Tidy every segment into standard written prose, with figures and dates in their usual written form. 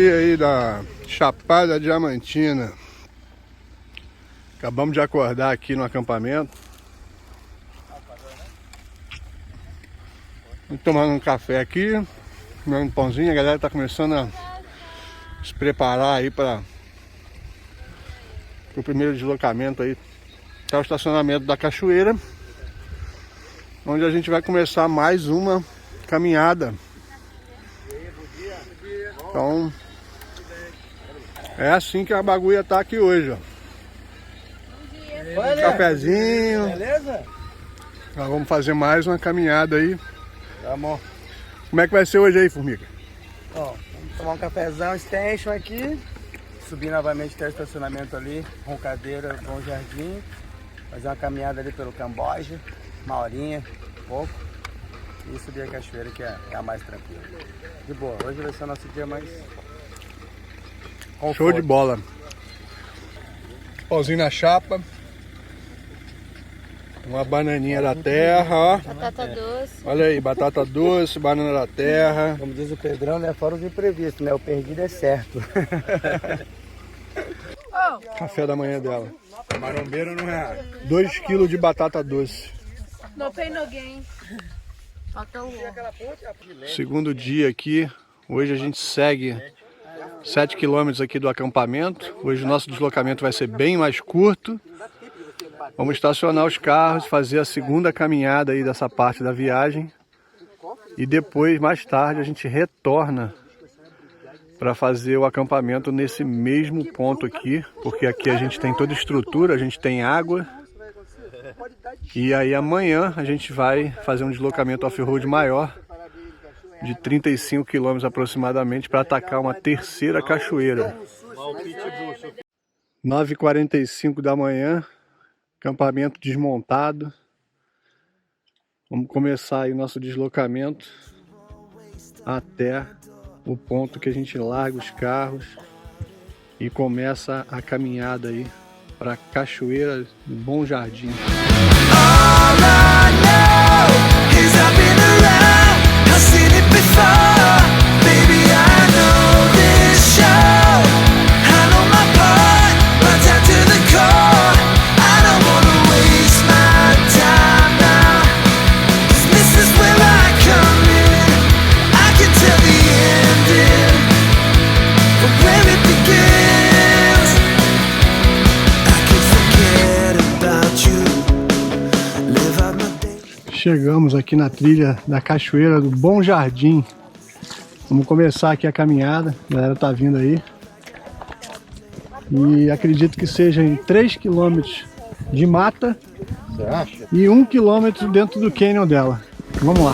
dia aí da Chapada Diamantina. Acabamos de acordar aqui no acampamento. Vamos tomando um café aqui, comendo um pãozinho. A galera tá começando a se preparar aí para o primeiro deslocamento aí. Tá o estacionamento da cachoeira, onde a gente vai começar mais uma caminhada. Então é assim que a bagulha tá aqui hoje, ó. Um cafezinho. Beleza? Nós vamos fazer mais uma caminhada aí. Tá bom. Como é que vai ser hoje aí, Formiga? Ó, vamos tomar um cafezão, extension aqui. Subir novamente até o estacionamento ali, Roncadeira, Bom Jardim. Fazer uma caminhada ali pelo Camboja, uma horinha, pouco. E subir a cachoeira, que é a mais tranquila. De boa, hoje vai ser o nosso dia mais conforto. Show de bola. Pãozinho na chapa. Uma bananinha da terra, ó. Batata doce. Olha aí, batata doce, banana da terra. Como diz o Pedrão, né? Fora os imprevistos, né? O perdido é certo. Café da manhã dela. Marombeiro não é. 2 kg de batata doce. No pain, no gain. Segundo dia aqui. Hoje a gente segue 7 km aqui do acampamento. Hoje o nosso deslocamento vai ser bem mais curto. Vamos estacionar os carros, fazer a segunda caminhada aí dessa parte da viagem. E depois, mais tarde, a gente retorna para fazer o acampamento nesse mesmo ponto aqui. Porque aqui a gente tem toda a estrutura, a gente tem água. E aí amanhã a gente vai fazer um deslocamento off-road maior, de 35 km aproximadamente, para atacar uma terceira cachoeira. 9h45 da manhã. Acampamento desmontado. Vamos começar aí o nosso deslocamento até o ponto que a gente larga os carros e começa a caminhada aí para a Cachoeira do Bom Jardim. Chegamos aqui na trilha da Cachoeira do Bom Jardim. Vamos começar aqui a caminhada. A galera tá vindo aí. E acredito que seja em 3 km de mata. Você acha? E 1 km dentro do canyon dela. Vamos lá.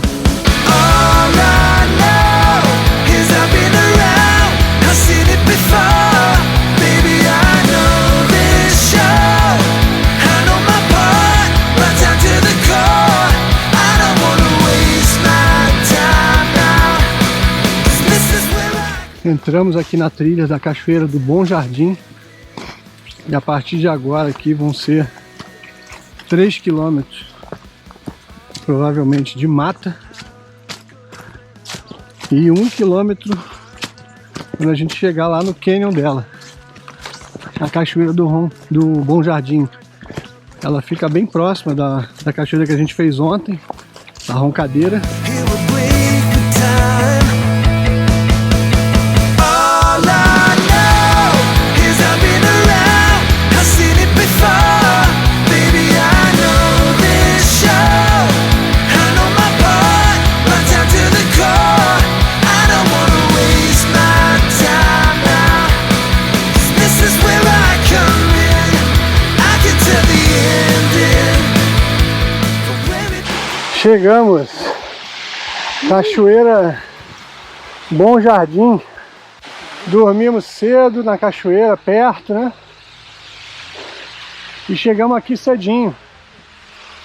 Entramos aqui na trilha da Cachoeira do Bom Jardim. E a partir de agora aqui vão ser 3 km, provavelmente de mata. E 1 km quando a gente chegar lá no canyon dela. A Cachoeira do Bom Jardim. Ela fica bem próxima da cachoeira que a gente fez ontem, da Roncadeira. Chegamos, Cachoeira Bom Jardim. Dormimos cedo na cachoeira, perto, né? E chegamos aqui cedinho.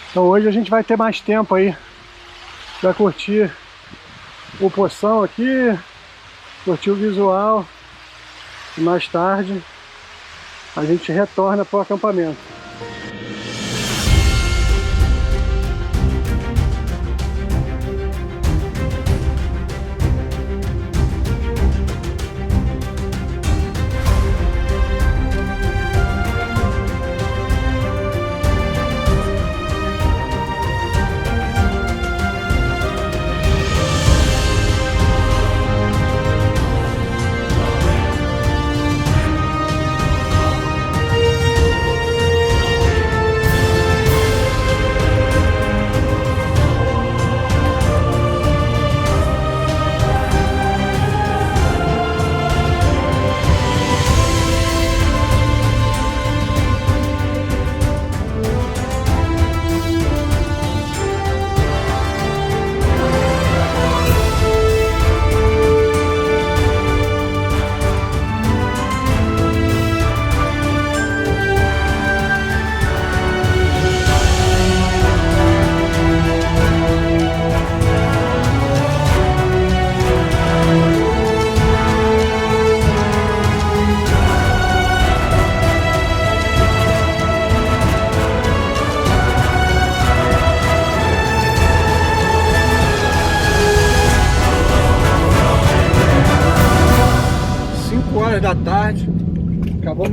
Então hoje a gente vai ter mais tempo aí para curtir o poção aqui, curtir o visual. E mais tarde a gente retorna para o acampamento.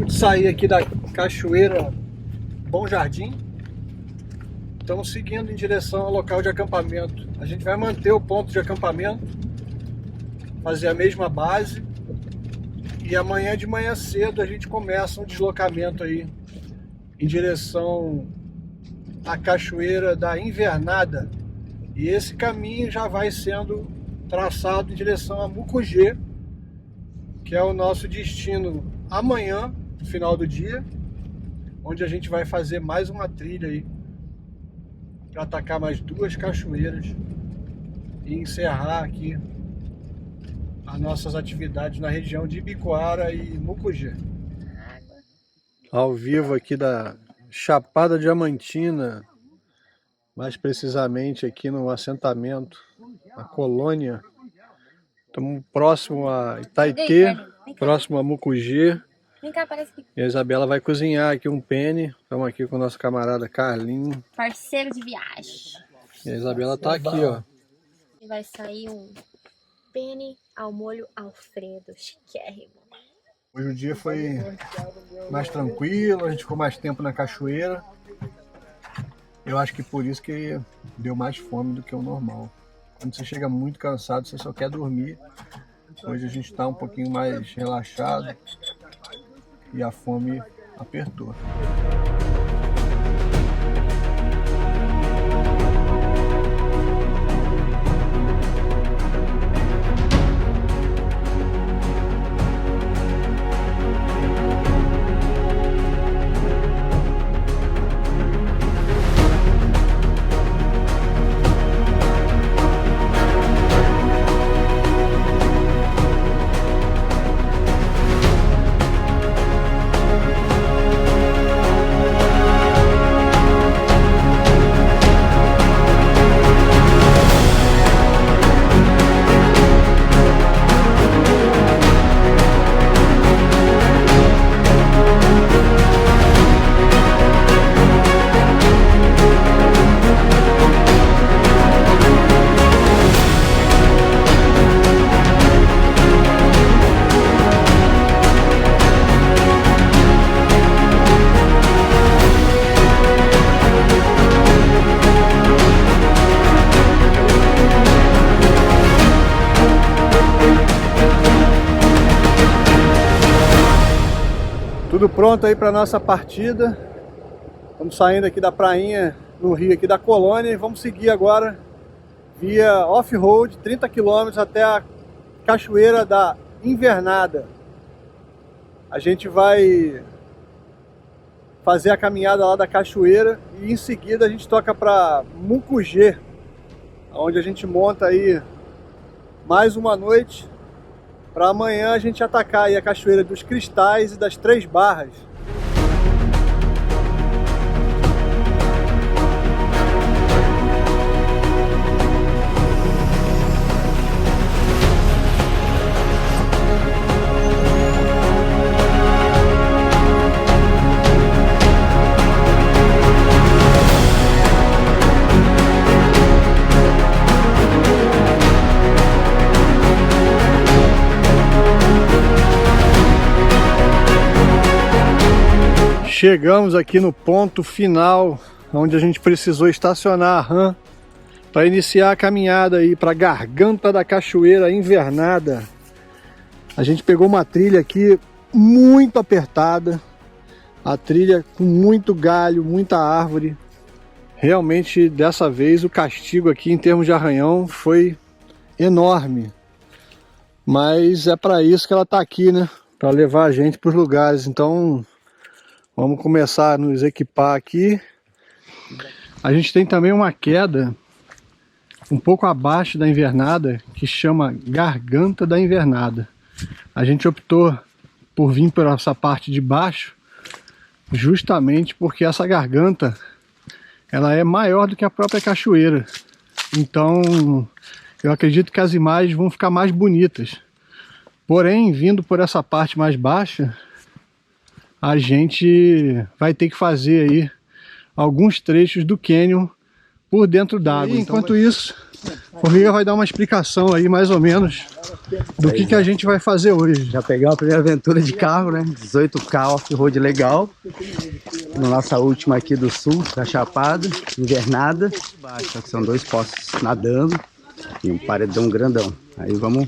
Acabamos de sair aqui da Cachoeira Bom Jardim. Estamos seguindo em direção ao local de acampamento. A gente vai manter o ponto de acampamento, fazer a mesma base. E amanhã de manhã cedo a gente começa um deslocamento aí em direção à Cachoeira da Invernada. E esse caminho já vai sendo traçado em direção a Mucugê, que é o nosso destino amanhã, no final do dia, onde a gente vai fazer mais uma trilha aí para atacar mais 2 cachoeiras e encerrar aqui as nossas atividades na região de Ibicoara e Mucugê. Ao vivo aqui da Chapada Diamantina, mais precisamente aqui no assentamento, a colônia. Estamos próximo a Itaitê, próximo a Mucugê. Vem cá, parece que... E a Isabela vai cozinhar aqui um penne. Estamos aqui com o nosso camarada Carlinho. Parceiro de viagem. E a Isabela tá aqui, ó. E vai sair um penne ao molho Alfredo, chiquérrimo. Hoje o dia foi mais tranquilo, a gente ficou mais tempo na cachoeira. Eu acho que por isso que deu mais fome do que o normal. Quando você chega muito cansado, você só quer dormir. Hoje a gente está um pouquinho mais relaxado e a fome apertou. Tudo pronto aí para nossa partida. Estamos saindo aqui da prainha no rio aqui da colônia e vamos seguir agora via off-road 30 km até a Cachoeira da Invernada. A gente vai fazer a caminhada lá da cachoeira e em seguida a gente toca para Mucugê, onde a gente monta aí mais uma noite para amanhã a gente atacar aí a Cachoeira dos Cristais e das Três Barras. Chegamos aqui no ponto final, onde a gente precisou estacionar a RAM para iniciar a caminhada aí para a garganta da Cachoeira Invernada. A gente pegou uma trilha aqui muito apertada, a trilha com muito galho, muita árvore. Realmente dessa vez o castigo aqui em termos de arranhão foi enorme, mas é para isso que ela está aqui, né? Para levar a gente para os lugares. Então vamos começar a nos equipar aqui. A gente tem também uma queda um pouco abaixo da Invernada, que chama Garganta da Invernada. A gente optou por vir por essa parte de baixo, justamente porque essa garganta ela é maior do que a própria cachoeira. Então eu acredito que as imagens vão ficar mais bonitas. Porém, vindo por essa parte mais baixa, a gente vai ter que fazer aí alguns trechos do cânion por dentro d'água. Enquanto isso, a Formiga vai dar uma explicação aí mais ou menos do que a gente vai fazer hoje. Já peguei uma primeira aventura de carro, né? 18K off-road legal. Na nossa última aqui do sul, da Chapada, invernada. Só que são 2 poços nadando e um paredão grandão. Aí vamos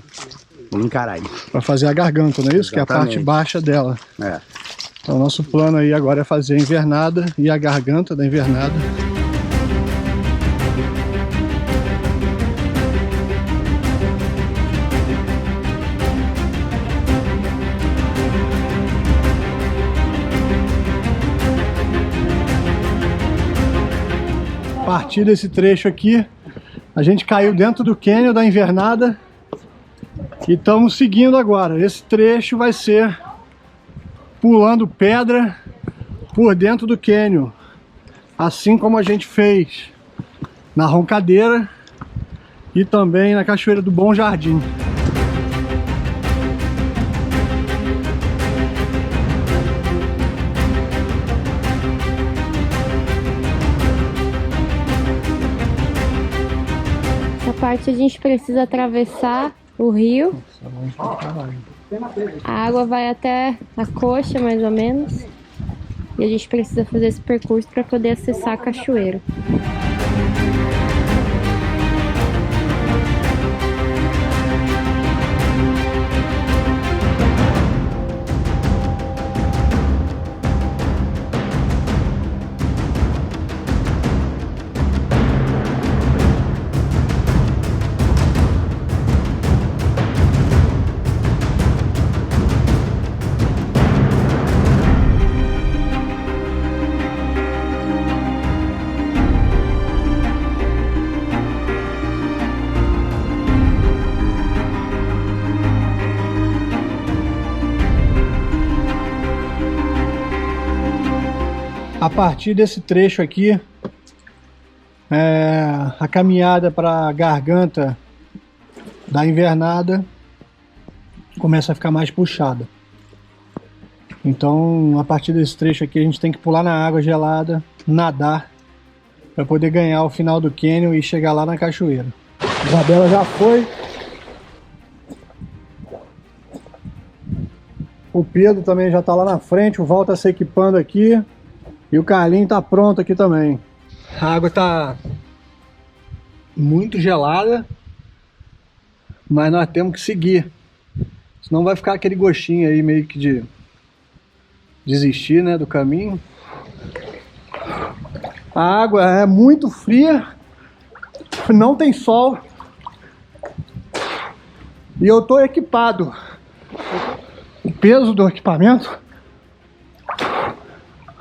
encarar aí. Pra fazer a garganta, não é isso? Exatamente. Que é a parte baixa dela. É. Então nosso plano aí agora é fazer a invernada e a garganta da invernada. A partir desse trecho aqui, a gente caiu dentro do cânion da invernada e estamos seguindo agora. Esse trecho vai ser pulando pedra por dentro do cânion, assim como a gente fez na Roncadeira e também na Cachoeira do Bom Jardim. Essa parte a gente precisa atravessar o rio. A água vai até a coxa, mais ou menos. E a gente precisa fazer esse percurso para poder acessar a cachoeira. A partir desse trecho aqui, a caminhada para a garganta da invernada começa a ficar mais puxada. Então, a partir desse trecho aqui, a gente tem que pular na água gelada, nadar, para poder ganhar o final do cânion e chegar lá na cachoeira. A Isabela já foi. O Pedro também já está lá na frente, o Val está se equipando aqui. E o Carlinho tá pronto aqui também. A água tá muito gelada, mas nós temos que seguir. Senão vai ficar aquele gostinho aí meio que de desistir, né, do caminho. A água é muito fria, não tem sol. E eu tô equipado. O peso do equipamento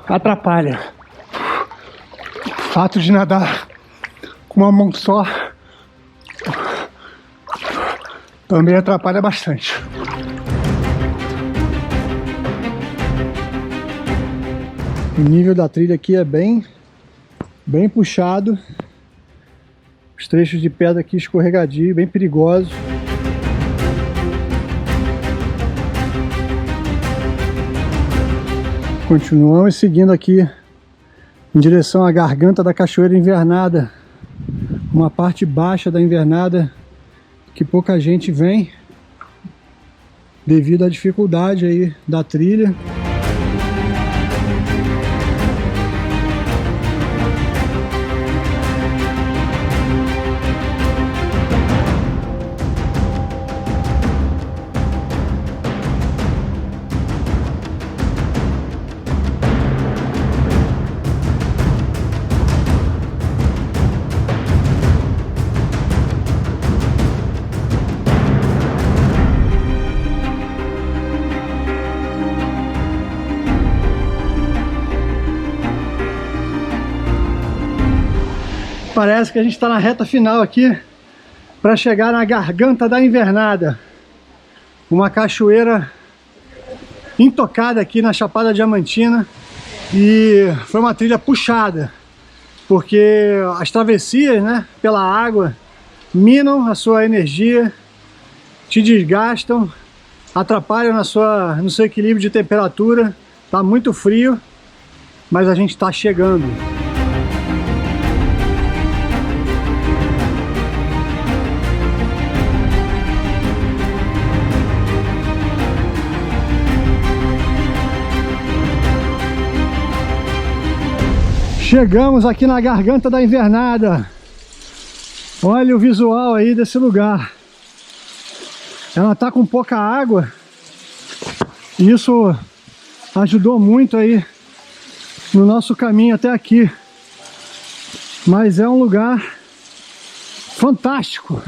atrapalha. O fato de nadar com uma mão só também atrapalha bastante. O nível da trilha aqui é bem puxado. Os trechos de pedra aqui escorregadio, bem perigosos. Continuamos seguindo aqui em direção à garganta da Cachoeira Invernada, uma parte baixa da invernada que pouca gente vem devido à dificuldade aí da trilha. Parece que a gente está na reta final aqui para chegar na garganta da invernada. Uma cachoeira intocada aqui na Chapada Diamantina. E foi uma trilha puxada, porque as travessias, né, pela água minam a sua energia, te desgastam, atrapalham no seu equilíbrio de temperatura. Tá muito frio, mas a gente está chegando. Chegamos aqui na Garganta da Invernada. Olha o visual aí desse lugar. Ela tá com pouca água. E isso ajudou muito aí no nosso caminho até aqui. Mas é um lugar fantástico.